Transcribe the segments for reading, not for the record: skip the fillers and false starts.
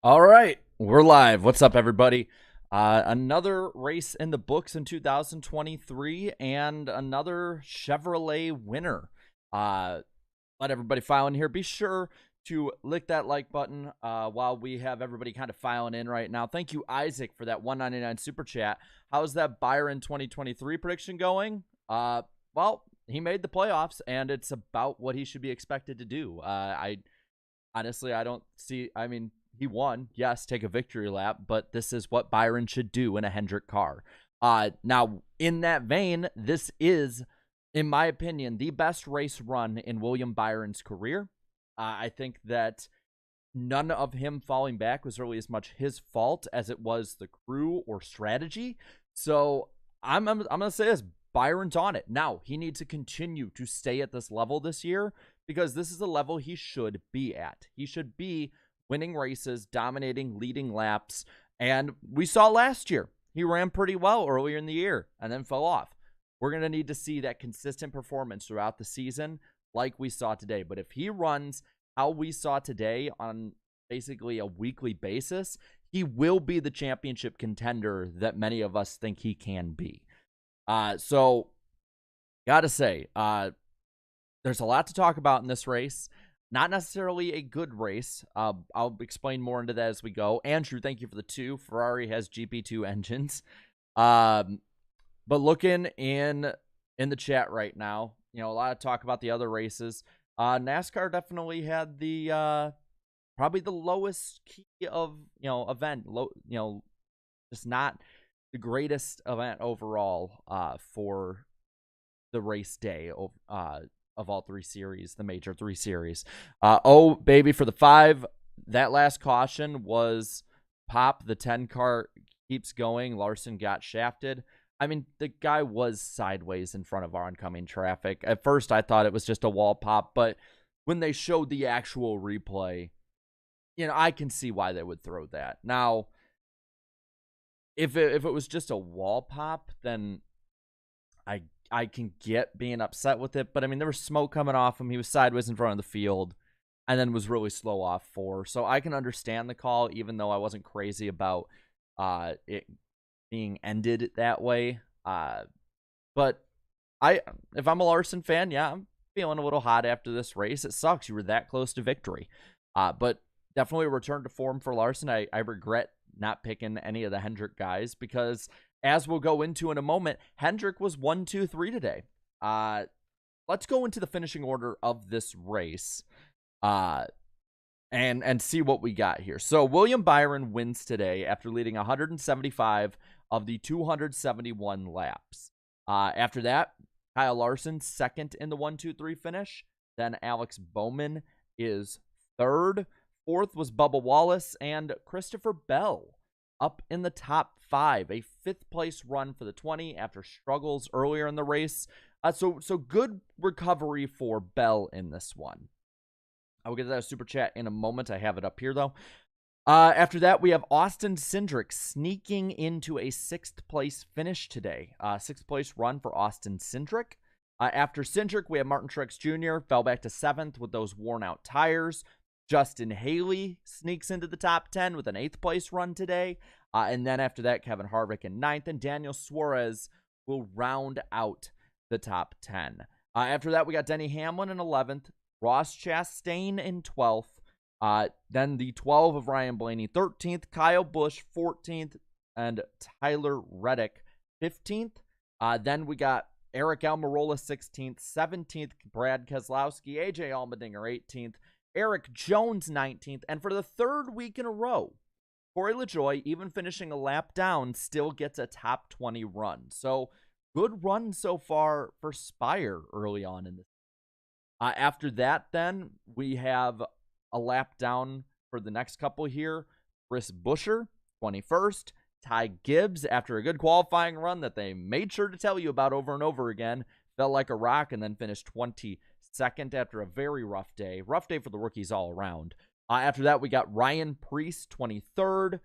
All right, we're live. What's up, everybody? Another race in the books in 2023 and another Chevrolet winner. Let everybody file in here. Be sure to lick that like button while we have everybody kind of filing in right now. Thank you, Isaac, for that 199 super chat. How's that Byron 2023 prediction going? Well, he made the playoffs, and it's about what he should be expected to do. I honestly, I don't see. I mean, he won. Yes, take a victory lap, but this is what Byron should do in a Hendrick car. Now, in that vein, this is, in my opinion, the best race run in William Byron's career. I think that none of him falling back was really as much his fault as it was the crew or strategy. So I'm going to say this. Byron's on it. Now, he needs to continue to stay at this level this year because this is the level he should be at. He should be winning races, dominating, leading laps. And we saw last year, he ran pretty well earlier in the year and then fell off. We're going to need to see that consistent performance throughout the season like we saw today. But if he runs how we saw today on basically a weekly basis, he will be the championship contender that many of us think he can be. So, gotta say, there's a lot to talk about in this race. Not necessarily a good race. I'll explain more into that as we go. Andrew, thank you for the 2. Ferrari has GP2 engines. But looking in the chat right now, a lot of talk about the other races. NASCAR definitely had the probably the lowest key of event. Just not the greatest event overall for the race day of all 3 series, the major 3 series. Oh, baby, for the 5, that last caution was pop. The 10 car keeps going. Larson got shafted. I mean, the guy was sideways in front of our oncoming traffic. At first, I thought it was just a wall pop, but when they showed the actual replay, I can see why they would throw that. Now, if it was just a wall pop, then I can get being upset with it. But, I mean, there was smoke coming off him. He was sideways in front of the field and then was really slow off 4. So I can understand the call, even though I wasn't crazy about it being ended that way. But if I'm a Larson fan, yeah, I'm feeling a little hot after this race. It sucks. You were that close to victory. But definitely a return to form for Larson. I regret not picking any of the Hendrick guys because, as we'll go into in a moment, Hendrick was 1, 2, 3 today. Let's go into the finishing order of this race and see what we got here. So William Byron wins today after leading 175 of the 271 laps. After that, Kyle Larson second in the 1, 2, 3 finish. Then Alex Bowman is third. Fourth was Bubba Wallace and Christopher Bell up in the top 5. A 5th place run for the 20 after struggles earlier in the race. So good recovery for Bell in this one. I will get to that super chat in a moment. I have it up here, though. After that, we have Austin Cindric sneaking into a 6th place finish today. 6th place run for Austin Cindric. After Cindric, we have Martin Truex Jr. fell back to 7th with those worn out tires. Justin Haley sneaks into the top 10 with an 8th place run today. And then after that, Kevin Harvick in 9th, and Daniel Suarez will round out the top 10. After that, we got Denny Hamlin in 11th, Ross Chastain in 12th, then the 12 of Ryan Blaney 13th, Kyle Busch 14th, and Tyler Reddick 15th. Then we got Eric Almirola 16th, 17th, Brad Keselowski, AJ Allmendinger 18th, Eric Jones 19th, and for the 3rd week in a row, Corey LaJoie, even finishing a lap down, still gets a top 20 run. So good run so far for Spire early on in this. After that, then we have a lap down for the next couple here. Chris Buescher, 21st. Ty Gibbs, after a good qualifying run that they made sure to tell you about over and over again, fell like a rock and then finished 22nd after a very rough day. Rough day for the rookies all around. After that, we got Ryan Preece, 23rd.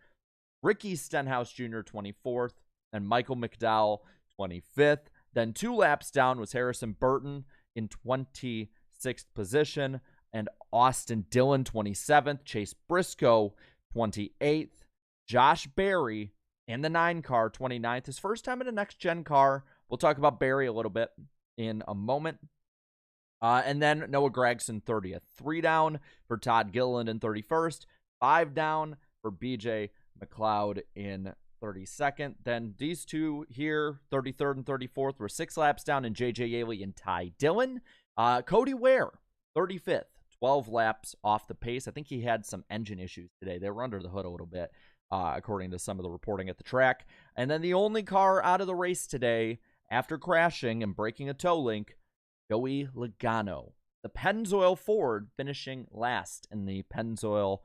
Ricky Stenhouse Jr., 24th. And Michael McDowell, 25th. Then 2 laps down was Harrison Burton in 26th position. And Austin Dillon, 27th. Chase Briscoe, 28th. Josh Berry in the 9 car, 29th. His first time in a next-gen car. We'll talk about Berry a little bit in a moment. And then Noah Gragson, 30th. 3 down for Todd Gilliland in 31st. 5 down for BJ McLeod in 32nd. Then these two here, 33rd and 34th, were 6 laps down in JJ Yaley and Ty Dillon. Cody Ware, 35th. 12 laps off the pace. I think he had some engine issues today. They were under the hood a little bit, according to some of the reporting at the track. And then the only car out of the race today, after crashing and breaking a toe link, Joey Logano. The Pennzoil Ford finishing last in the Pennzoil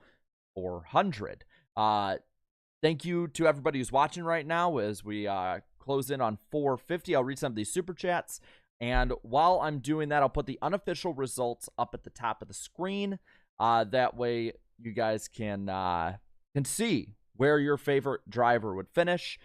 400. Thank you to everybody who's watching right now as we close in on 450. I'll read some of these super chats. And while I'm doing that, I'll put the unofficial results up at the top of the screen. That way you guys can see where your favorite driver would finish.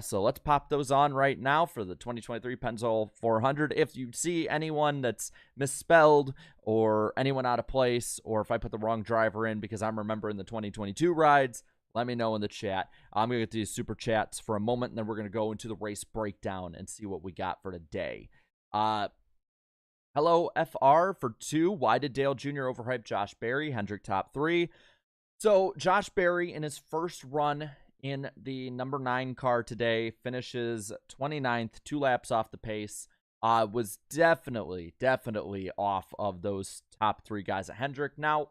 So let's pop those on right now for the 2023 Pennzoil 400. If you see anyone that's misspelled or anyone out of place, or if I put the wrong driver in because I'm remembering the 2022 rides, let me know in the chat. I'm going to get these super chats for a moment, and then we're going to go into the race breakdown and see what we got for today. Hello, FR for 2. Why did Dale Jr. overhype Josh Berry? Hendrick top 3. So Josh Berry in his first run in the number 9 car today finishes 29th, 2 laps off the pace. Was definitely off of those top 3 guys at Hendrick. Now,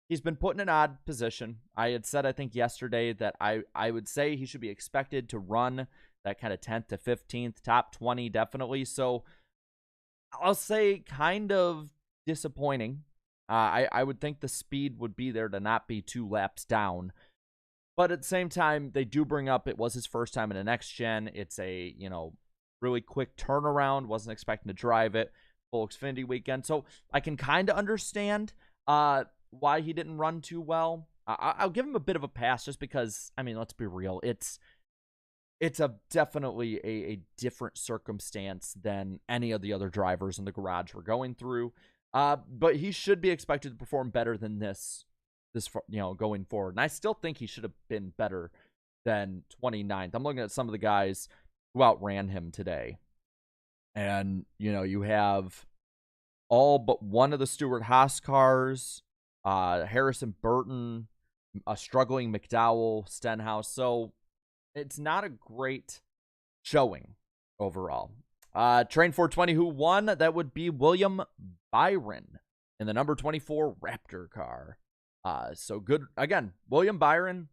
he's been put in an odd position. I had said, I think yesterday, that I would say he should be expected to run that kind of 10th to 15th, top 20 definitely. So I'll say kind of disappointing. I would think the speed would be there to not be 2 laps down. But at the same time, they do bring up it was his first time in a next gen. It's a, really quick turnaround. Wasn't expecting to drive it. Full Xfinity weekend. So I can kind of understand why he didn't run too well. I'll give him a bit of a pass just because, let's be real. It's definitely a different circumstance than any of the other drivers in the garage were going through. But he should be expected to perform better than this going forward. And I still think he should have been better than 29th. I'm looking at some of the guys who outran him today. And, you have all but one of the Stewart-Haas cars, Harrison Burton, a struggling McDowell, Stenhouse. So it's not a great showing overall. Train 420, who won? That would be William Byron in the number 24 Raptor car. So good. Again, William Byron,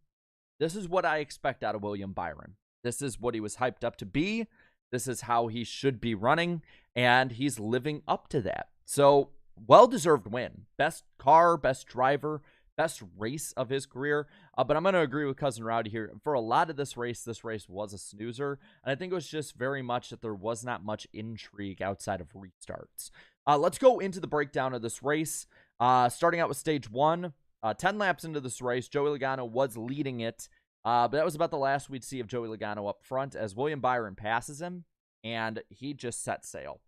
this is what I expect out of William Byron. This is what he was hyped up to be. This is how he should be running, and he's living up to that. So, well-deserved win. Best car, best driver, best race of his career. But I'm going to agree with Cousin Rowdy here. For a lot of this race was a snoozer. And I think it was just very much that there was not much intrigue outside of restarts. Let's go into the breakdown of this race. Starting out with stage 1. 10 laps into this race, Joey Logano was leading it. But that was about the last we'd see of Joey Logano up front as William Byron passes him, and he just set sail.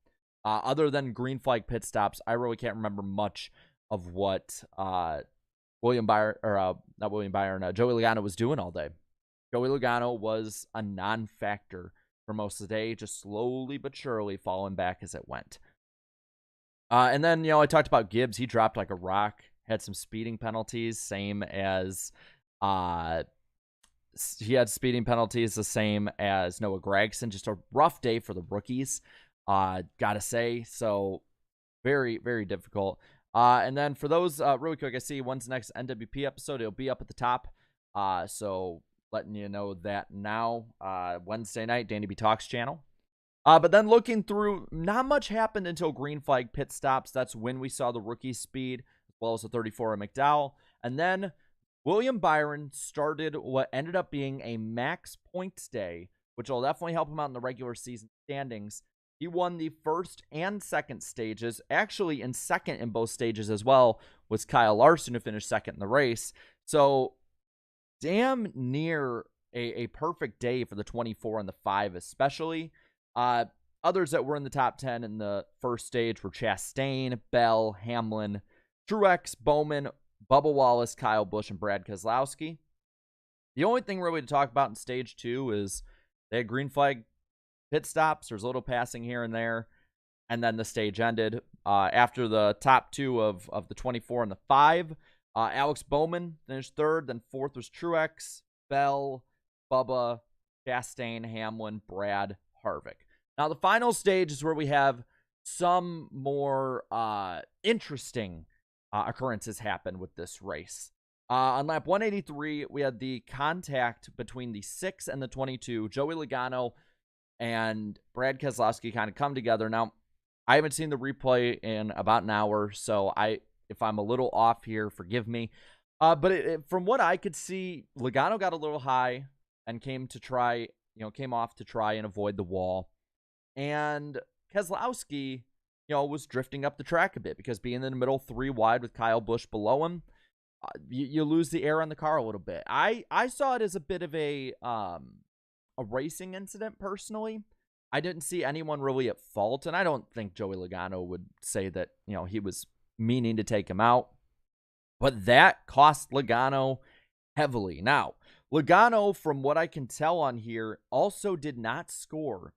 Other than green flag pit stops, I really can't remember much of what Joey Logano was doing all day. Joey Logano was a non-factor for most of the day, just slowly but surely falling back as it went. And then, I talked about Gibbs. He dropped like a rock, had some speeding penalties, same as he had speeding penalties the same as Noah Gragson. Just a rough day for the rookies, gotta say. So very, very difficult. And then for those, really quick, I see when's the next NWP episode. It'll be up at the top. So letting you know that now, Wednesday night, Danny B Talks channel. But then looking through, not much happened until green flag pit stops. That's when we saw the rookie speed, as well as the 34 of McDowell. And then William Byron started what ended up being a max points day, which will definitely help him out in the regular season standings. He won the first and second stages. Actually, in second in both stages as well was Kyle Larson, who finished second in the race. So, damn near a perfect day for the 24 and the 5 especially. Others that were in the top 10 in the first stage were Chastain, Bell, Hamlin, Truex, Bowman, Bubba Wallace, Kyle Busch, and Brad Keselowski. The only thing really to talk about in stage 2 is they had green flag pit stops. There's a little passing here and there. And then the stage ended. After the top 2 of the 24 and the 5, Alex Bowman finished 3rd. Then 4th was Truex, Bell, Bubba, Chastain, Hamlin, Brad, Harvick. Now, the final stage is where we have some more interesting occurrences happen with this race. On lap 183, we had the contact between the 6 and the 22. Joey Logano and Brad Keselowski kind of come together. Now, I haven't seen the replay in about an hour, so if I'm a little off here, forgive me. But from what I could see, Logano got a little high and came off to try and avoid the wall. And Keselowski, was drifting up the track a bit because being in the middle 3 wide with Kyle Busch below him, you lose the air on the car a little bit. I saw it as a bit of a racing incident personally. I didn't see anyone really at fault, and I don't think Joey Logano would say that, he was meaning to take him out. But that cost Logano heavily. Now, Logano, from what I can tell on here, also did not score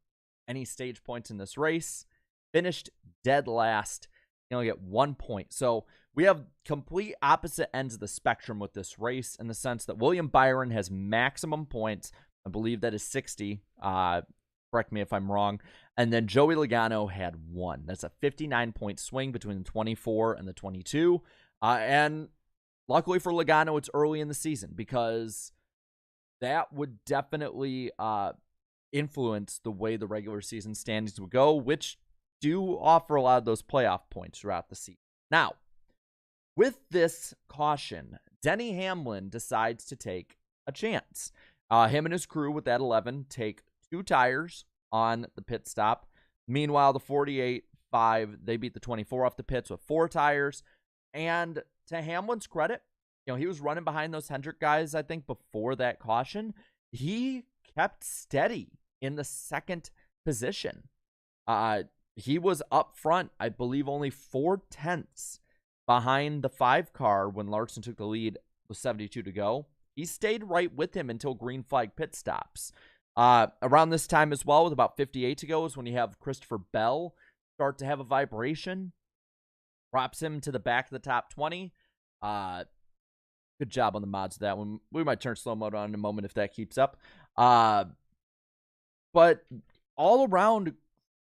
any stage points in this race. Finished dead last. You only get 1 point. So we have complete opposite ends of the spectrum with this race in the sense that William Byron has maximum points. I believe that is 60. Correct me if I'm wrong. And then Joey Logano had 1. That's a 59-point swing between the 24 and the 22. And luckily for Logano, it's early in the season because that would definitely influence the way the regular season standings would go, which do offer a lot of those playoff points throughout the season. Now, with this caution, Denny Hamlin decides to take a chance. Him and his crew with that 11 take 2 tires on the pit stop. Meanwhile, the 48-5, they beat the 24 off the pits with 4 tires. And to Hamlin's credit, he was running behind those Hendrick guys, I think, before that caution. He kept steady in the 2nd position. He was up front, I believe, only 4 tenths behind the 5 car when Larson took the lead with 72 to go. He stayed right with him until green flag pit stops. Around this time as well, with about 58 to go, is when you have Christopher Bell start to have a vibration. Drops him to the back of the top 20. Good job on the mods of that one. We might turn slow mode on in a moment if that keeps up. But all around,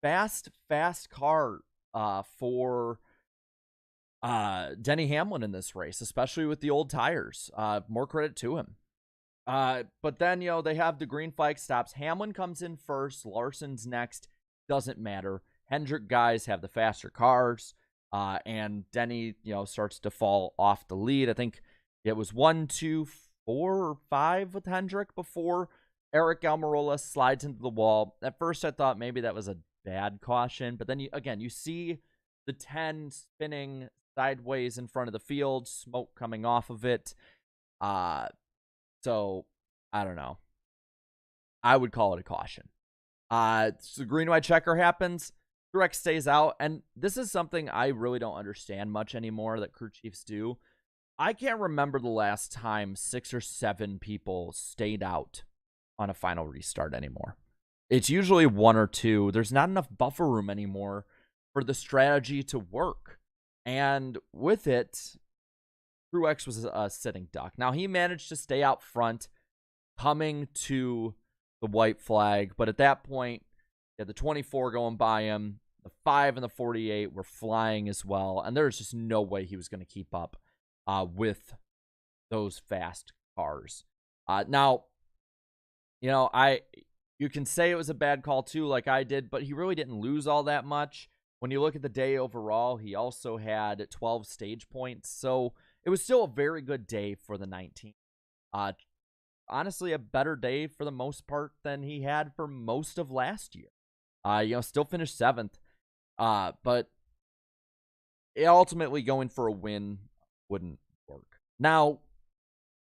fast car for Denny Hamlin in this race, especially with the old tires. More credit to him. But then, they have the green flag stops. Hamlin comes in first. Larson's next. Doesn't matter. Hendrick guys have the faster cars. And Denny, starts to fall off the lead. I think it was 1, 2, 4, or 5 with Hendrick before Eric Almirola slides into the wall. At first, I thought maybe that was a bad caution. But then, you see the 10 spinning sideways in front of the field, smoke coming off of it. So, I don't know. I would call it a caution. So the green-white checker happens. Truex stays out. And this is something I really don't understand much anymore that crew chiefs do. I can't remember the last time 6 or 7 people stayed out on a final restart anymore. It's usually 1 or 2. There's not enough buffer room anymore for the strategy to work. And with it, Truex was a sitting duck. Now, he managed to stay out front coming to the white flag. But at that point, you had the 24 going by him. The 5 and the 48 were flying as well. And there was just no way he was going to keep up with those fast cars. Now, you can say it was a bad call too, like I did, but he really didn't lose all that much. When you look at the day overall, he also had 12 stage points. So it was still a very good day for the 19. Honestly, a better day for the most part than he had for most of last year. Still finished 7th. But ultimately going for a win wouldn't work. Now,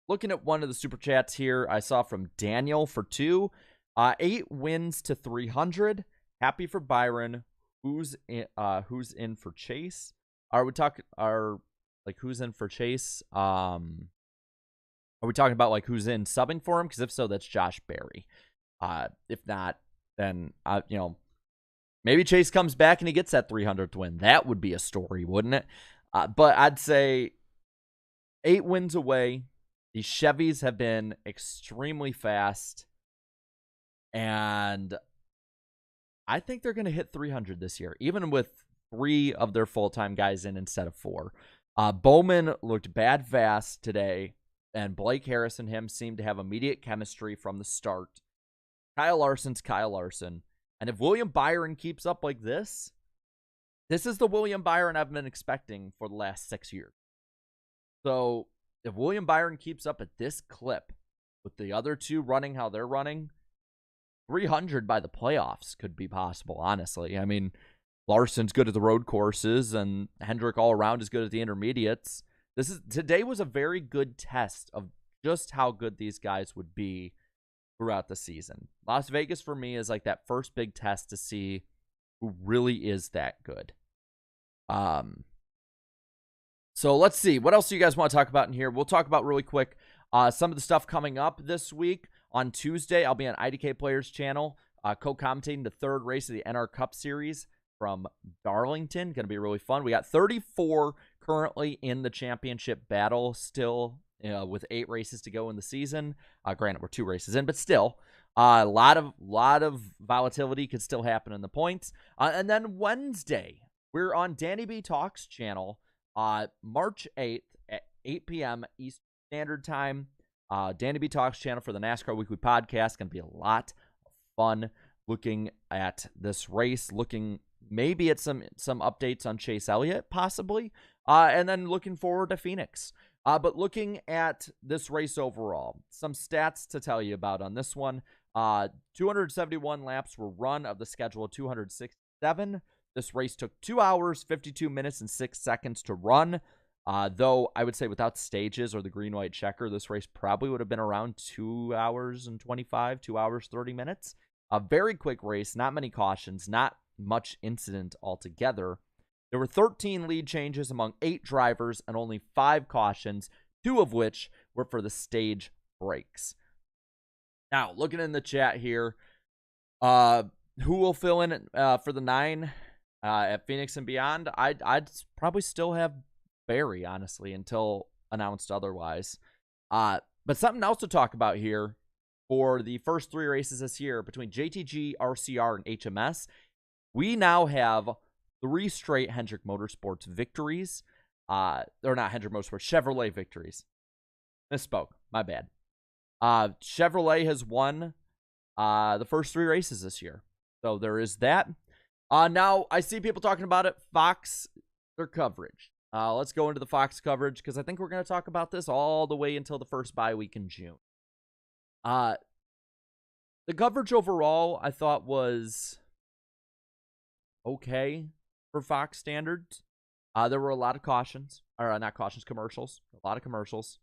looking at one of the super chats here, I saw from Daniel for 2. 8 wins to 300. Happy for Byron. Who's in for Chase? Are Like, who's in for Chase? Are we talking about, like, who's in subbing for him? Because if so, that's Josh Berry. If not, then, you know, maybe Chase comes back and he gets that 300th win. That would be a story, wouldn't it? But I'd say 8 wins away. These Chevys have been extremely fast. And I think they're going to hit 300 this year, even with 3 of their full-time guys in instead of 4. Bowman looked bad fast today, and Blake Harris and him seemed to have immediate chemistry from the start. Kyle Larson's Kyle Larson. And if William Byron keeps up like this is the William Byron I've been expecting for the last 6 years. So if William Byron keeps up at this clip with the other 2 running how they're running, 300 by the playoffs could be possible, honestly. I mean, Larson's good at the road courses, and Hendrick all around is good at the intermediates. Today was a very good test of just how good these guys would be throughout the season. Las Vegas, for me, is like that first big test to see who really is that good. So let's see. What else do you guys want to talk about in here? We'll talk about really quick some of the stuff coming up this week. On Tuesday, I'll be on IDK Players channel, co-commentating the 3rd race of the NR Cup Series from Darlington. Going to be really fun. We got 34 currently in the championship battle still, with 8 races to go in the season. Granted, we're 2 races in, but still, a lot of volatility could still happen in the points. And then Wednesday, we're on Danny B Talks channel, March 8th at 8 p.m. Eastern Standard Time. Danny B Talks channel for the NASCAR Weekly Podcast. Going to be a lot of fun looking at this race, looking maybe at some updates on Chase Elliott, possibly, and then looking forward to Phoenix. But looking at this race overall, some stats to tell you about on this one. 271 laps were run of the schedule of 267. This race took 2 hours, 52 minutes, and 6 seconds to run. Though I would say without stages or the green-white checker, this race probably would have been around 2 hours and 25, 2 hours, 30 minutes. A very quick race, not many cautions, not much incident altogether. There were 13 lead changes among 8 drivers and only 5 cautions, 2 of which were for the stage breaks. Now, looking in the chat here, who will fill in for the 9 at Phoenix and beyond? I'd probably still have Barry, honestly, until announced otherwise. But something else to talk about here for the first 3 races this year between JTG, RCR, and HMS. We now have 3 straight Hendrick Motorsports victories. Or not Hendrick Motorsports, Chevrolet victories. Misspoke. My bad. Chevrolet has won the first 3 races this year. So there is that. Now, I see people talking about it. Fox, their coverage. Let's go into the Fox coverage because I think we're going to talk about this all the way until the first bye week in June. The coverage overall, I thought, was okay for Fox standards. There were a lot of cautions, or not cautions, commercials. A lot of commercials.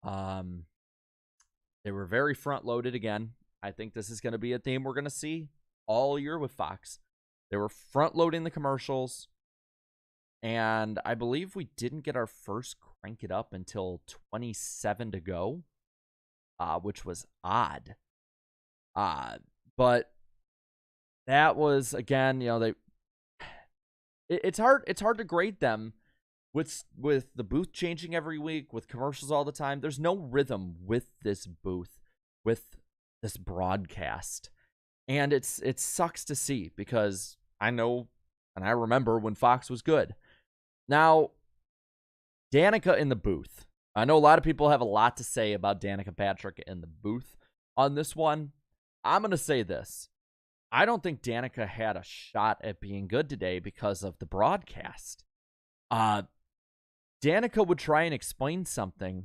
They were very front-loaded again. I think this is going to be a theme we're going to see all year with Fox. They were front-loading the commercials. And I believe we didn't get our first Crank It Up until 27 to go, which was odd. But that was, again, it's hard to grade them with the booth changing every week, with commercials all the time. There's no rhythm with this booth, with this broadcast. And it sucks to see because I know and I remember when Fox was good. Now, Danica in the booth. I know a lot of people have a lot to say about Danica Patrick in the booth on this one. I'm going to say this. I don't think Danica had a shot at being good today because of the broadcast. Danica would try and explain something,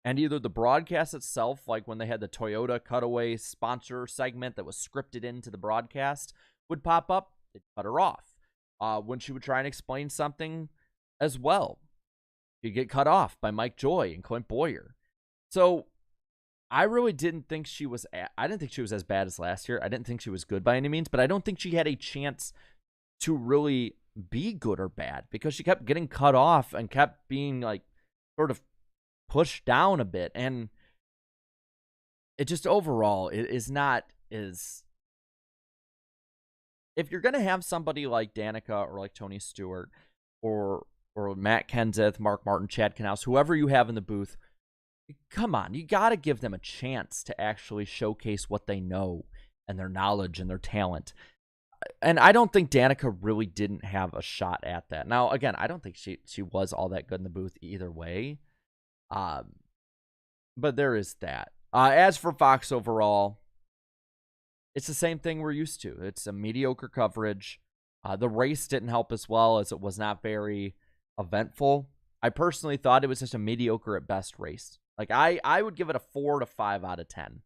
and either the broadcast itself, like when they had the Toyota cutaway sponsor segment that was scripted into the broadcast, would pop up, they'd cut her off. When she would try and explain something as well, she'd get cut off by Mike Joy and Clint Boyer. So I really didn't think she was I didn't think she was as bad as last year. I didn't think she was good by any means, but I don't think she had a chance to really be good or bad because she kept getting cut off and kept being like sort of pushed down a bit. And it just overall it is not as, if you're going to have somebody like Danica or like Tony Stewart or Matt Kenseth, Mark Martin, Chad Knaus, whoever you have in the booth, come on, you got to give them a chance to actually showcase what they know and their knowledge and their talent. And I don't think Danica really didn't have a shot at that. Now, again, I don't think she was all that good in the booth either way. But there is that. As for Fox overall, it's the same thing we're used to. It's a mediocre coverage. The race didn't help as well, as it was not very eventful. I personally thought it was just a mediocre at best race. Like I would give it a 4 to 5 out of 10.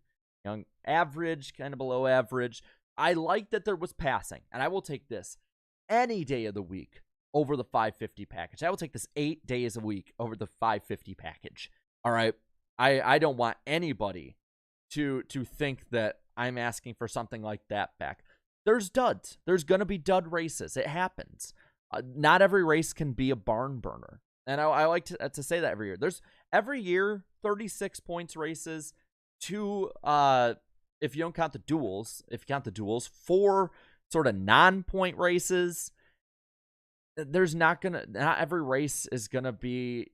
Average, kind of below average. I like that there was passing, and I will take this any day of the week over the 550 package. I will take this 8 days a week over the 550 package. All right. I don't want anybody to think that I'm asking for something like that back. There's duds. There's going to be dud races. It happens. Not every race can be a barn burner. And I like to say that every year. There's every year 36 points races, 2 if you don't count the duels, 4 sort of non-point races. There's not every race is gonna be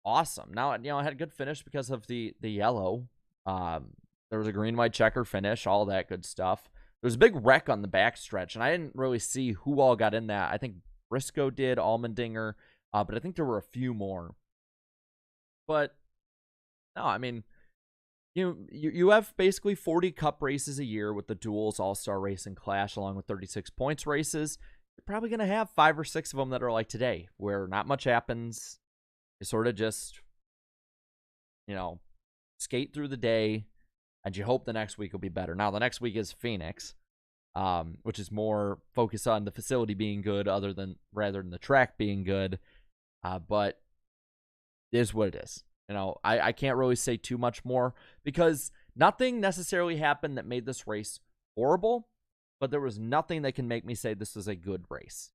awesome. Now, I had a good finish because of the yellow. There was a green, white checker finish, all that good stuff. There was a big wreck on the backstretch, and I didn't really see who all got in that. I think Briscoe did, Allmendinger, but I think there were a few more. But no, I mean, you have basically 40 cup races a year with the duels, all-star race, and clash, along with 36 points races. You're probably going to have 5 or 6 of them that are like today, where not much happens. You sort of just, skate through the day, and you hope the next week will be better. Now, the next week is Phoenix, which is more focused on the facility being good rather than the track being good. But it is what it is. I can't really say too much more because nothing necessarily happened that made this race horrible, but there was nothing that can make me say this was a good race,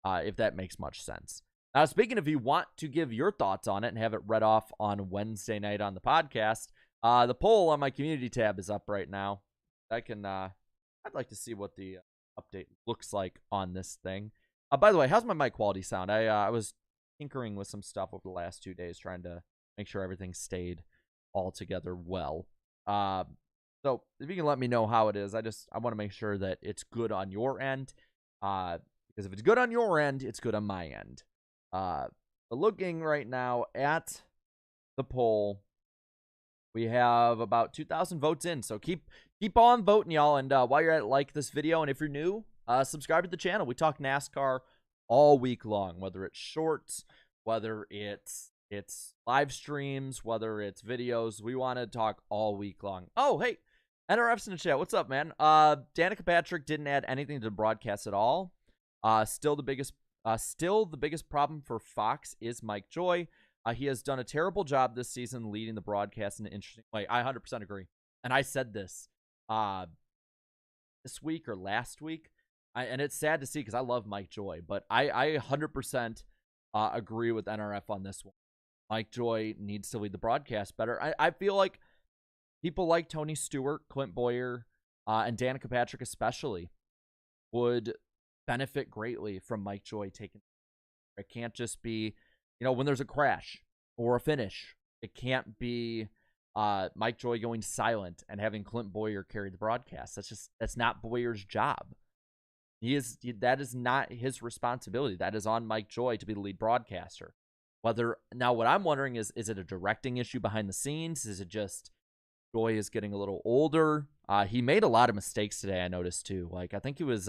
if that makes much sense. Now, speaking of, you want to give your thoughts on it and have it read off on Wednesday night on the podcast, the poll on my community tab is up right now. I'd like to see what the update looks like on this thing. By the way, how's my mic quality sound? I was tinkering with some stuff over the last 2 days, trying to make sure everything stayed all together well. So if you can let me know how it is, I want to make sure that it's good on your end. Because if it's good on your end, it's good on my end. But looking right now at the poll, we have about 2,000 votes in. So keep on voting, y'all. And while you're at it, like this video. And if you're new, subscribe to the channel. We talk NASCAR all week long, whether it's shorts, whether it's live streams, whether it's videos. We want to talk all week long. Oh, hey, NRF's in the chat. What's up, man? Danica Patrick didn't add anything to the broadcast at all. Still the biggest problem for Fox is Mike Joy. He has done a terrible job this season leading the broadcast in an interesting way. I 100% agree. And I said this this week or last week. And it's sad to see because I love Mike Joy, but I 100% agree with NRF on this one. Mike Joy needs to lead the broadcast better. I feel like people like Tony Stewart, Clint Boyer, and Danica Patrick especially would benefit greatly from Mike Joy taking. It can't just be, when there's a crash or a finish. It can't be Mike Joy going silent and having Clint Boyer carry the broadcast. That's not Boyer's job. That is not his responsibility. That is on Mike Joy to be the lead broadcaster. Now what I'm wondering is it a directing issue behind the scenes? Is it just Joy is getting a little older? He made a lot of mistakes today, I noticed too. Like I think he was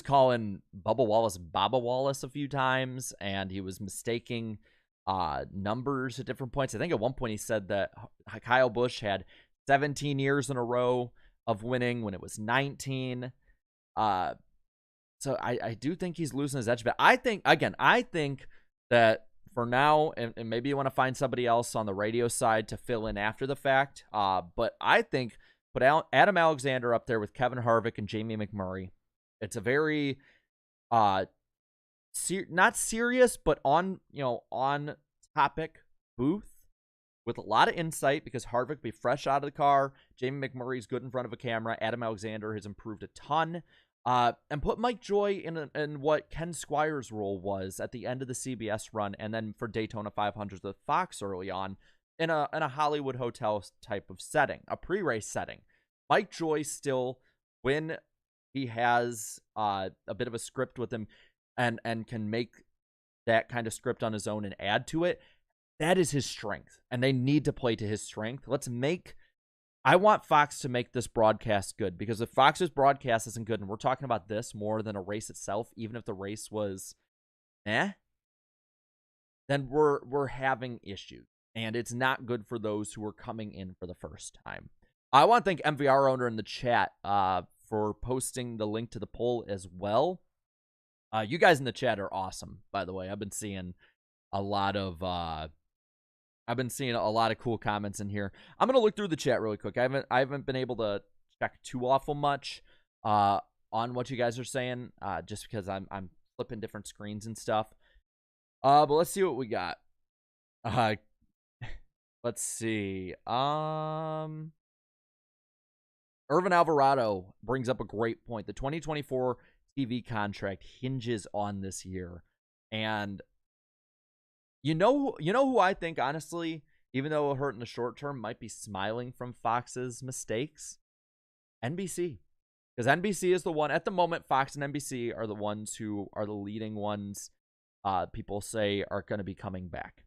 calling Bubba Wallace Baba Wallace a few times, and he was mistaking numbers at different points. I think at one point he said that Kyle Busch had 17 years in a row of winning when it was 19. So I do think he's losing his edge. But I think that for now, and maybe you want to find somebody else on the radio side to fill in after the fact. But I think put Adam Alexander up there with Kevin Harvick and Jamie McMurray. It's a very uh not serious, but on on topic booth with a lot of insight, because Harvick will be fresh out of the car. Jamie McMurray's good in front of a camera. Adam Alexander has improved a ton. And put Mike Joy in what Ken Squire's role was at the end of the CBS run, and then for Daytona 500 with Fox early on, in a Hollywood hotel type of setting, a pre-race setting. Mike Joy still, when he has a bit of a script with him and can make that kind of script on his own and add to it, that is his strength, and they need to play to his strength. I want Fox to make this broadcast good, because if Fox's broadcast isn't good, and we're talking about this more than a race itself, even if the race was then we're having issues, and it's not good for those who are coming in for the first time. I want to thank MVR owner in the chat for posting the link to the poll as well. You guys in the chat are awesome, by the way. I've been seeing a lot of cool comments in here. I'm gonna look through the chat really quick. I haven't been able to check too awful much on what you guys are saying, just because I'm flipping different screens and stuff. But let's see what we got. Let's see. Irvin Alvarado brings up a great point. The 2024 TV contract hinges on this year, and you know who I think, honestly, even though it'll hurt in the short term, might be smiling from Fox's mistakes? NBC. Because NBC is the one, at the moment, Fox and NBC are the ones who are the leading ones people say are going to be coming back.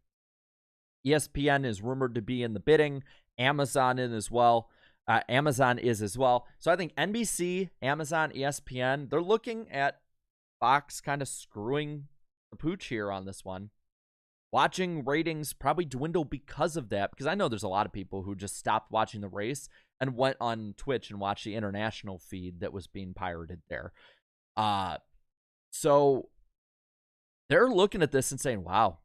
ESPN is rumored to be in the bidding. Amazon is as well. So I think NBC, Amazon, ESPN, they're looking at Fox kind of screwing the pooch here on this one. Watching ratings probably dwindle because of that, because I know there's a lot of people who just stopped watching the race and went on Twitch and watched the international feed that was being pirated there. So they're looking at this and saying, wow,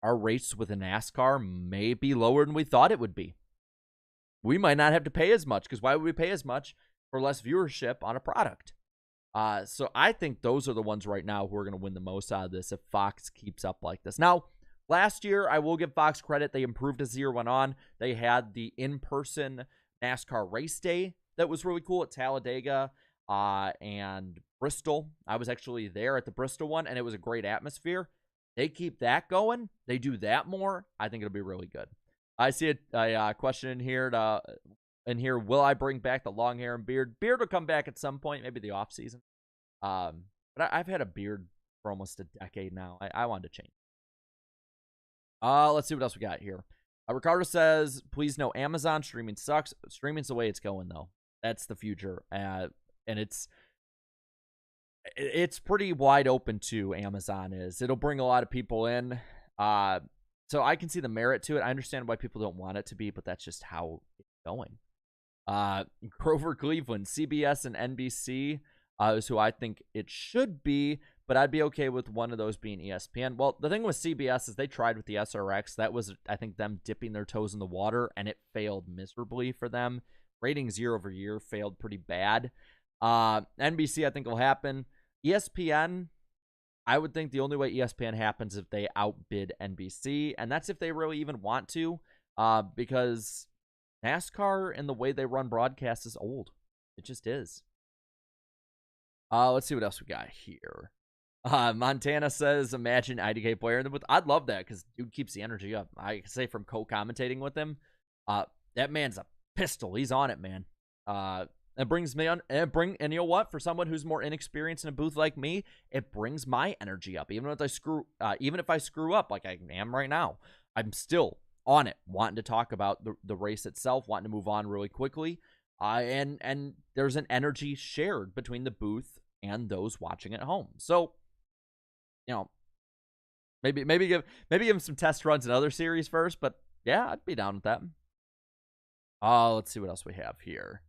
our race with a NASCAR may be lower than we thought it would be. We might not have to pay as much, because why would we pay as much for less viewership on a product? So I think those are the ones right now who are going to win the most out of this if Fox keeps up like this. Now, last year, I will give Fox credit. They improved as the year went on. They had the in-person NASCAR race day that was really cool at Talladega and Bristol. I was actually there at the Bristol one, and it was a great atmosphere. They keep that going. They do that more. I think it'll be really good. I see a question in here. Will I bring back the long hair and beard? Beard will come back at some point, maybe the off season. But I've had a beard for almost a decade now. I wanted to change. Let's see what else we got here. Ricardo says, please no, Amazon streaming sucks. Streaming's the way it's going, though. That's the future. And it's pretty wide open too, Amazon is. It'll bring a lot of people in. So I can see the merit to it. I understand why people don't want it to be, but that's just how it's going. Grover Cleveland, CBS and NBC is who I think it should be, but I'd be okay with one of those being ESPN. Well, the thing with CBS is they tried with the SRX. That was, I think, them dipping their toes in the water, and it failed miserably for them. Ratings year over year failed pretty bad. NBC, I think, will happen. ESPN, I would think the only way ESPN happens if they outbid NBC, and that's if they really even want to, because NASCAR and the way they run broadcasts is old. It just is. Let's see what else we got here. Montana says, imagine IDK player in the booth. I'd love that, because dude keeps the energy up. I say from co-commentating with him, that man's a pistol. He's on it, man. It brings me on, and you know what? For someone who's more inexperienced in a booth like me, it brings my energy up. Even if I screw up like I am right now, I'm still on it, wanting to talk about the race itself, wanting to move on really quickly. And there's an energy shared between the booth and those watching at home. So, you know, maybe give him some test runs in other series first, but yeah, I'd be down with that. Let's see what else we have here.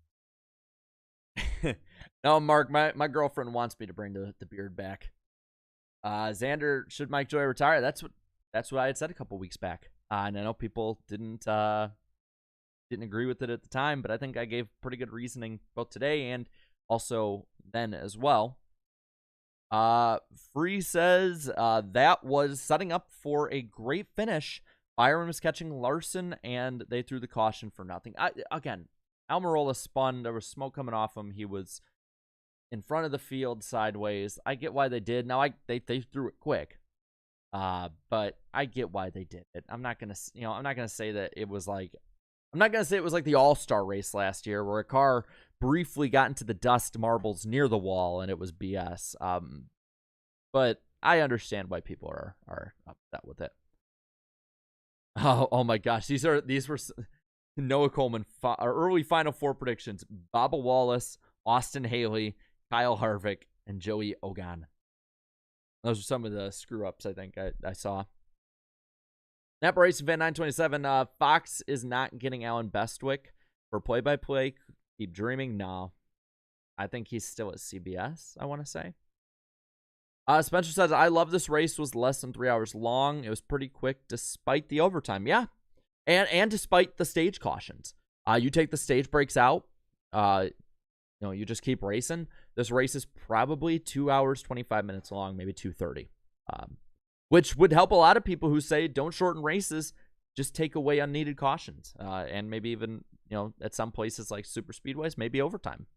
No, Mark, my girlfriend wants me to bring the beard back. Xander, should Mike Joy retire? That's what I had said a couple weeks back. And I know people didn't agree with it at the time, but I think I gave pretty good reasoning both today and also then as well. Free says that was setting up for a great finish. Byron was catching Larson, and they threw the caution for nothing. Again, Almirola spun. There was smoke coming off him. He was in front of the field sideways. I get why they did. Now, they threw it quick. But I get why they did it. I'm not gonna say that it was like, I'm not gonna say it was like the All-Star race last year where a car briefly got into the dust marbles near the wall and it was BS. But I understand why people are upset with it. Oh my gosh, these were Noah Coleman early Final Four predictions: Bubba Wallace, Austin Haley, Kyle Harvick, and Joey Logano. Those are some of the screw-ups I think I saw. Napa Racing Fan 927. Fox is not getting Alan Bestwick for play-by-play. Keep dreaming. No. I think he's still at CBS, I want to say. Spencer says, I love this race. Was less than 3 hours long. It was pretty quick despite the overtime. Yeah. And despite the stage cautions. You take the stage breaks out. You just keep racing. This race is probably 2 hours, 25 minutes long, maybe 2:30. Which would help a lot of people who say don't shorten races, just take away unneeded cautions. And maybe even, at some places like super speedways, maybe overtime.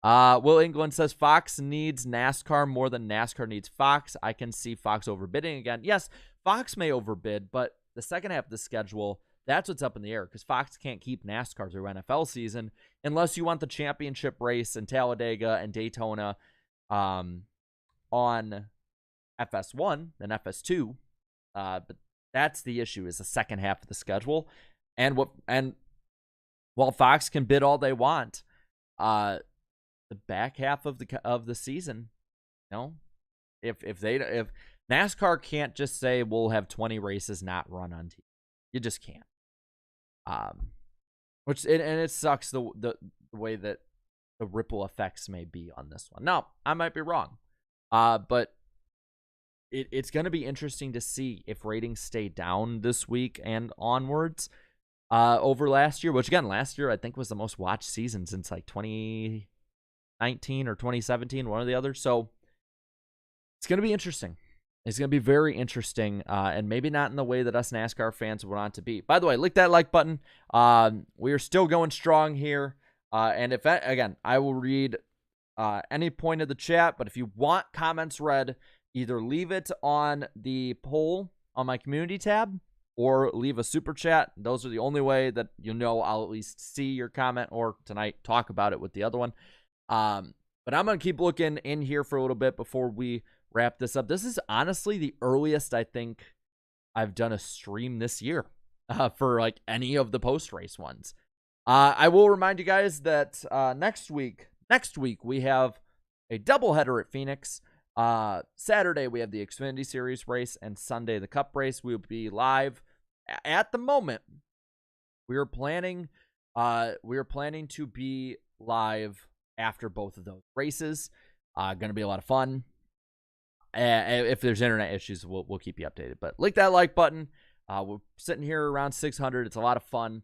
Will England says Fox needs NASCAR more than NASCAR needs Fox. I can see Fox overbidding again. Yes, Fox may overbid, but the second half of the schedule, that's what's up in the air because Fox can't keep NASCAR through NFL season unless you want the championship race in Talladega and Daytona on FS1 and FS2. But that's the issue, is the second half of the schedule. And while Fox can bid all they want, the back half of the season, if NASCAR can't just say we'll have 20 races not run on TV. You just can't. It sucks the way that the ripple effects may be on this one. Now, I might be wrong. But it's going to be interesting to see if ratings stay down this week and onwards over last year, which again, last year I think was the most watched season since like 2019 or 2017, one or the other. So it's going to be interesting. It's going to be very interesting, and maybe not in the way that us NASCAR fans would want it to be. By the way, click that like button. We are still going strong here. And again, I will read any point of the chat, but if you want comments read, either leave it on the poll on my community tab or leave a super chat. Those are the only way that I'll at least see your comment, or tonight talk about it with the other one. But I'm going to keep looking in here for a little bit before we wrap this up. This is honestly the earliest I think I've done a stream this year for like any of the post-race ones. I will remind you guys that next week we have a doubleheader at Phoenix. Saturday we have the Xfinity Series race, and Sunday the Cup race. We will be live. At the moment, we are planning to be live after both of those races. Going to be a lot of fun. If there's internet issues, we'll keep you updated. But click that like button. We're sitting here around 600. It's a lot of fun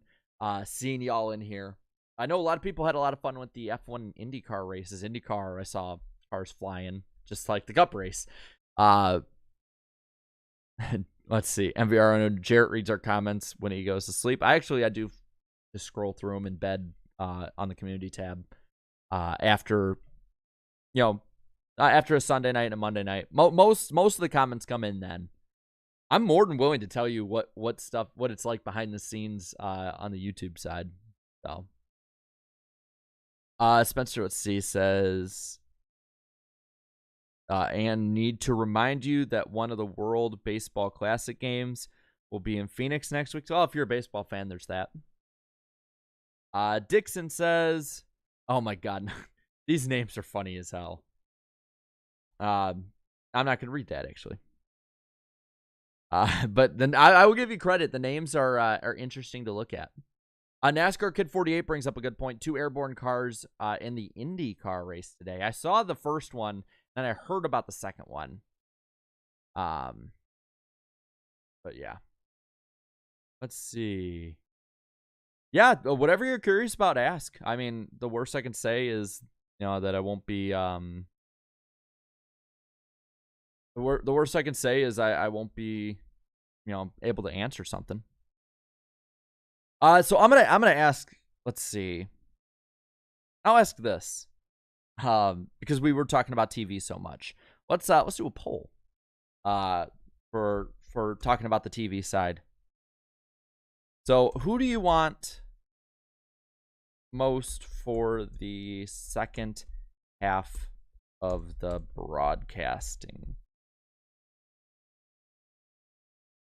seeing y'all in here. I know a lot of people had a lot of fun with the F1 IndyCar races. IndyCar, I saw cars flying, just like the Cup race. Let's see. MVR, I know Jarrett reads our comments when he goes to sleep. I do just scroll through them in bed on the community tab after a Sunday night and a Monday night. Most of the comments come in then. I'm more than willing to tell you what it's like behind the scenes on the YouTube side. So, Spencer, let's see, says, and need to remind you that one of the World Baseball Classic games will be in Phoenix next week. So, if you're a baseball fan, there's that. Dixon says, oh my God, these names are funny as hell. I'm not going to read that, actually. But then I will give you credit. The names are interesting to look at. NASCAR Kid 48 brings up a good point. 2 airborne cars in the IndyCar race today. I saw the first one, and I heard about the second one. But yeah. Let's see. Yeah, whatever you're curious about, ask. I mean, the worst I can say is, that I won't be The worst I can say is I won't be, able to answer something. So I'm gonna ask. Let's see. I'll ask this. Because we were talking about TV so much. Let's do a poll. For talking about the TV side. So who do you want most for the second half of the broadcasting?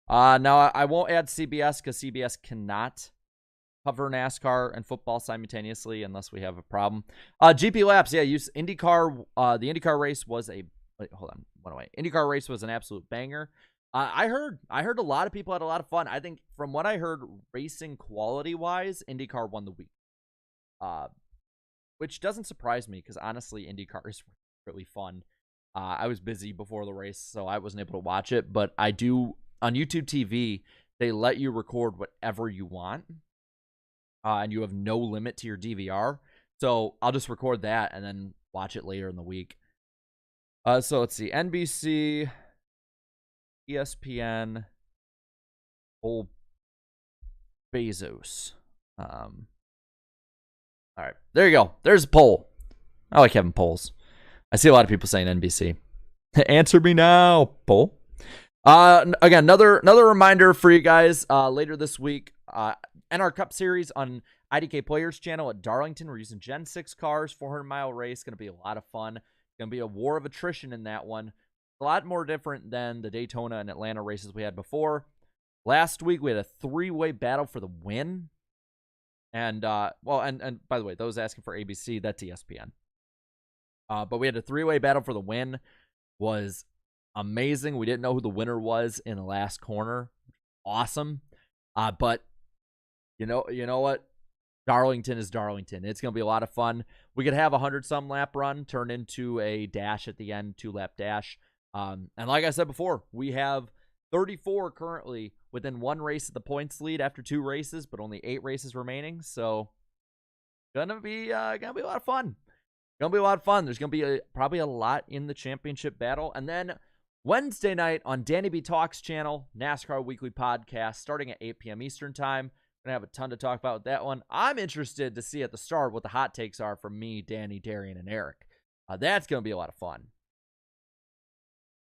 Now I won't add CBS because CBS cannot cover NASCAR and football simultaneously unless we have a problem. GP laps, yeah, use IndyCar. The IndyCar race was IndyCar race was an absolute banger. I heard a lot of people had a lot of fun. I think from what I heard, racing quality wise, IndyCar won the week. Which doesn't surprise me because honestly, IndyCar is really fun. I was busy before the race, so I wasn't able to watch it. But I do on YouTube TV. They let you record whatever you want, and you have no limit to your DVR. So I'll just record that and then watch it later in the week. So let's see, NBC, ESPN, old Bezos. All right, there you go. There's a poll. I like having polls. I see a lot of people saying NBC. Answer me now, poll. Again, another reminder for you guys. Later this week, NR Cup Series on IDK Players channel at Darlington. We're using Gen 6 cars, 400-mile race. Going to be a lot of fun. Going to be a war of attrition in that one. A lot more different than the Daytona and Atlanta races we had before. Last week, we had a three-way battle for the win. And, and by the way, those asking for ABC, that's ESPN. But we had a three-way battle for the win. Was amazing. We didn't know who the winner was in the last corner. Awesome. But you know what? Darlington is Darlington. It's going to be a lot of fun. We could have a 100-some lap run turn into a dash at the end, 2-lap dash. And like I said before, we have 34 currently within one race at the points lead after 2 races, but only 8 races remaining. So gonna be a lot of fun. Gonna be a lot of fun. There's gonna be probably a lot in the championship battle. And then Wednesday night on Danny B Talks channel, NASCAR Weekly Podcast, starting at 8 p.m. Eastern Time. Gonna have a ton to talk about with that one. I'm interested to see at the start what the hot takes are from me, Danny, Darian, and Eric. That's gonna be a lot of fun.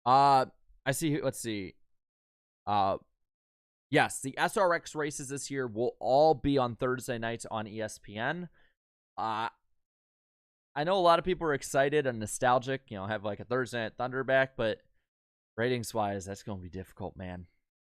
I see. Let's see. Yes, the SRX races this year will all be on Thursday nights on ESPN. I know a lot of people are excited and nostalgic, have like a Thursday Night Thunder back, but ratings-wise, that's going to be difficult, man.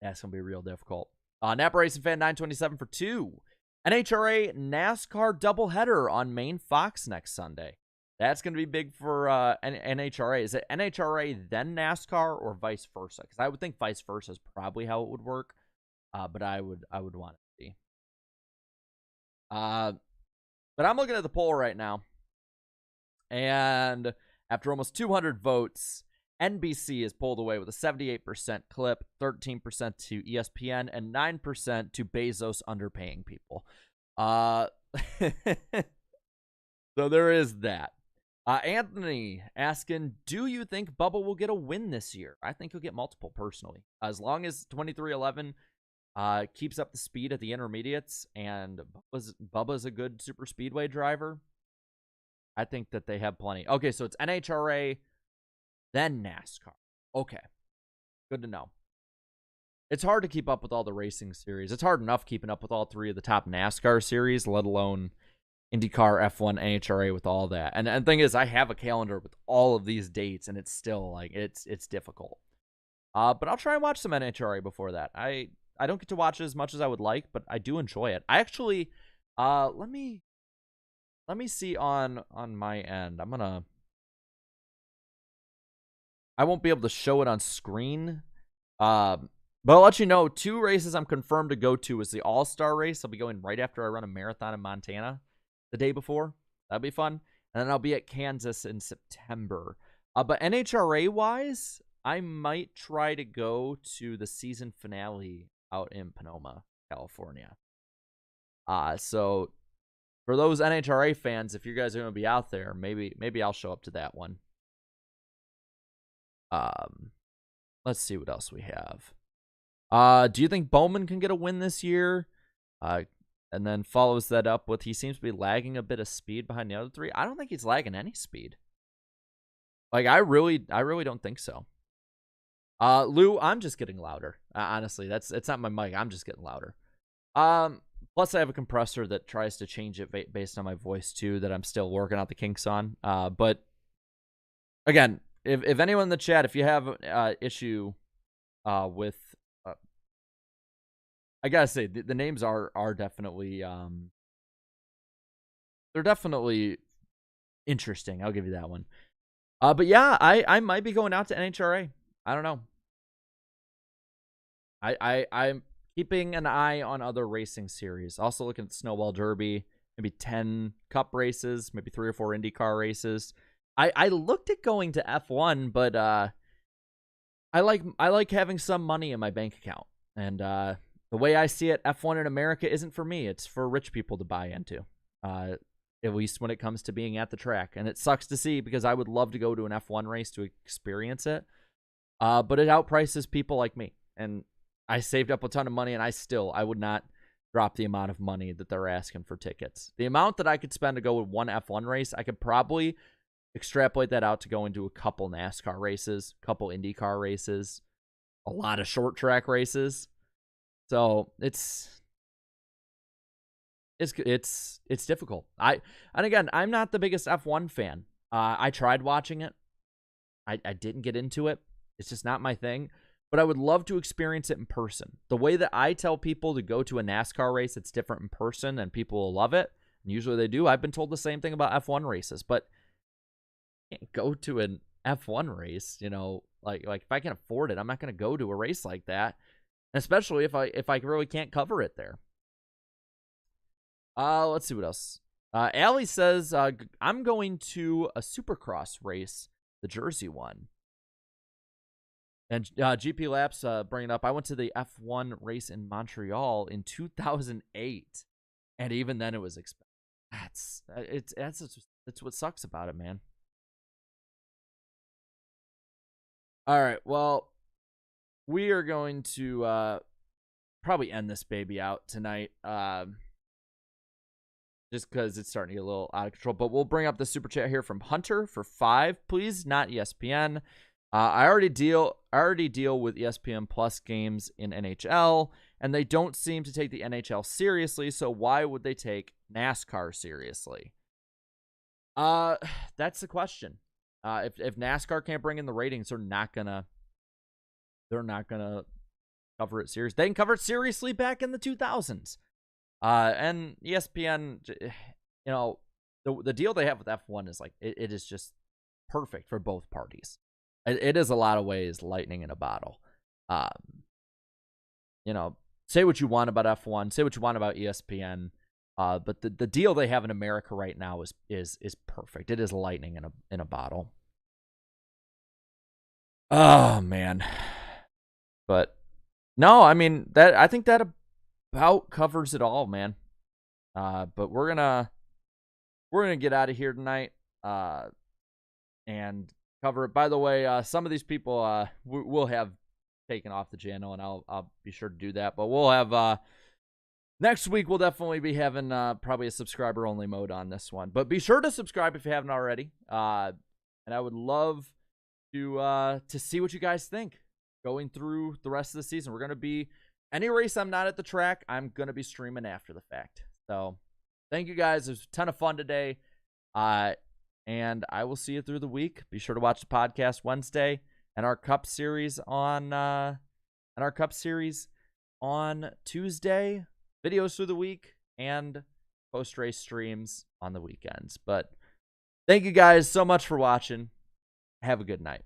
That's going to be real difficult. Napa Racing Fan 927 for 2. NHRA NASCAR doubleheader on main Fox next Sunday. That's going to be big for NHRA. Is it NHRA then NASCAR or vice versa? Because I would think vice versa is probably how it would work. But I would want it to be. But I'm looking at the poll right now. And after almost 200 votes, NBC is pulled away with a 78% clip, 13% to ESPN, and 9% to Bezos underpaying people. So there is that. Anthony asking, do you think Bubba will get a win this year? I think he'll get multiple personally. As long as 2311 keeps up the speed at the intermediates and Bubba's a good super speedway driver, I think that they have plenty. Okay, so it's NHRA, then NASCAR. Okay, good to know. It's hard to keep up with all the racing series. It's hard enough keeping up with all 3 of the top NASCAR series, let alone IndyCar, F1, NHRA with all that. And the thing is, I have a calendar with all of these dates, and it's still like it's difficult. But I'll try and watch some NHRA before that. I don't get to watch it as much as I would like, but I do enjoy it. I actually let me see on my end. I won't be able to show it on screen. But I'll let you know 2 races I'm confirmed to go to is the All-Star race. I'll be going right after I run a marathon in Montana the day before. That'll be fun. And then I'll be at Kansas in September. But NHRA-wise, I might try to go to the season finale out in Sonoma, California. So for those NHRA fans, if you guys are going to be out there, maybe I'll show up to that one. let's see what else we have. Do you think Bowman can get a win this year? And then follows that up with, he seems to be lagging a bit of speed behind the other three. I don't think he's lagging any speed. Like, I really don't think so. Lou, I'm just getting louder. Honestly, it's not my mic. I'm just getting louder. Plus, I have a compressor that tries to change it based on my voice too, that I'm still working out the kinks on. But again, if anyone in the chat, if you have an issue with, I gotta say the names are definitely they're definitely interesting. I'll give you that one. But yeah, I might be going out to NHRA. I don't know. I'm keeping an eye on other racing series. Also looking at Snowball Derby, maybe 10 Cup races, maybe 3 or 4 IndyCar races. I looked at going to F1, but I like having some money in my bank account. And the way I see it, F1 in America isn't for me. It's for rich people to buy into. At least when it comes to being at the track. And it sucks to see because I would love to go to an F1 race to experience it. But it outprices people like me. And I saved up a ton of money, and I would not drop the amount of money that they're asking for tickets. The amount that I could spend to go with one F1 race, I could probably extrapolate that out to go into a couple NASCAR races, a couple IndyCar races, a lot of short track races. So it's difficult. And again, I'm not the biggest F1 fan. I tried watching it. I didn't get into it. It's just not my thing. But I would love to experience it in person. The way that I tell people to go to a NASCAR race, it's different in person, and people will love it. And usually they do. I've been told the same thing about F1 races, but I can't go to an F1 race. You know, like if I can afford it, I'm not going to go to a race like that. Especially if I really can't cover it there. Let's see what else. Allie says, I'm going to a Supercross race, the Jersey one. And GP Laps bringing up, I went to the F1 race in Montreal in 2008, and even then it was expensive. That's what sucks about it, man. All right, well, we are going to probably end this baby out tonight, just because it's starting to get a little out of control. But we'll bring up the super chat here from Hunter for 5, please, not ESPN. I already deal with ESPN Plus games in NHL, and they don't seem to take the NHL seriously. So why would they take NASCAR seriously? That's the question. If NASCAR can't bring in the ratings, they're not gonna cover it seriously. They can cover it seriously back in the 2000s. And ESPN, you know, the deal they have with F1 is like it is just perfect for both parties. It is a lot of ways lightning in a bottle. You know, say what you want about F1, say what you want about ESPN, but the deal they have in America right now is perfect. It is lightning in a bottle. Oh man. But no, I mean I think that about covers it all, man. But we're gonna get out of here tonight. And cover it. By the way, some of these people we'll have taken off the channel, and I'll be sure to do that. But we'll have next week. We'll definitely be having probably a subscriber only mode on this one. But be sure to subscribe if you haven't already. And I would love to see what you guys think going through the rest of the season. We're gonna be any race I'm not at the track, I'm gonna be streaming after the fact. So thank you guys. It was a ton of fun today. And I will see you through the week. Be sure to watch the podcast Wednesday and our Cup series on Tuesday. Videos through the week and post-race streams on the weekends. But thank you guys so much for watching. Have a good night.